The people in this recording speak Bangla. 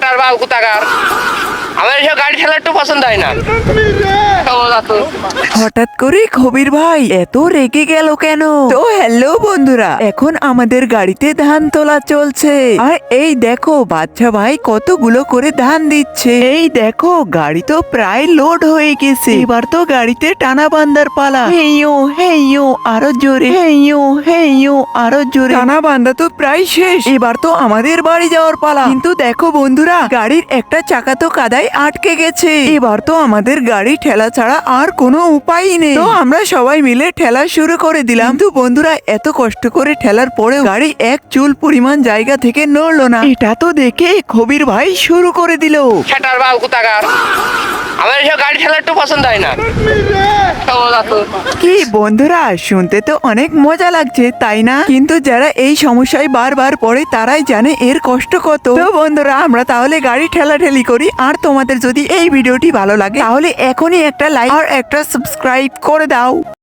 শাটার বাল কোথাকার। আমার এসব গাড়ি ঠেলা একটু পছন্দ হয় না। হঠাৎ করে কবির ভাই এত রেগে গেল কেন? তো হ্যালো বন্ধুরা, এখন আমাদের গাড়িতে ধান তোলা চলছে। আর এই দেখো বাচ্চা ভাই কতগুলো করে ধান দিচ্ছে। এই দেখো গাড়ি তো প্রায় লোড হয়ে গেছে। এবার তো গাড়িতে টানা বান্দার পালা। হেইয়ো হেইয়ো আরো জোরে, হেইয়ো হেইয়ো আরো জোরে। টানা বান্দা তো প্রায় শেষ, এবার তো আমাদের বাড়ি যাওয়ার পালা। কিন্তু দেখো বন্ধুরা, গাড়ির একটা চাকা তো কাদায় আটকে গেছে। এবার তো আমাদের গাড়ি ঠেলা ছাড়া আর কোনো উপায়ই নেই। তো আমরা সবাই মিলে ঠেলা শুরু করে দিলাম। কিন্তু বন্ধুরা, এত কষ্ট করে ঠেলার পরেও গাড়ি এক চুল পরিমাণ জায়গা থেকে নড়লো না। এটা তো দেখে কবির ভাই শুরু করে দিল। শাটার বাল কোথাকার। আমার এসব গাড়ি ঠেলা একটু পছন্দ হয় না। কি বন্ধুরা, শুনতে তো অনেক মজা লাগছে তাই না? কিন্তু যারা এই সমস্যায় বারবার পড়ে তারাই জানে এর কষ্ট কত। তো বন্ধুরা, আমরা তাহলে গাড়ি ঠেলাঠেলি করি। আর তোমাদের যদি এই ভিডিওটি ভালো লাগে তাহলে এখনই একটা লাইক আর একটা সাবস্ক্রাইব করে দাও।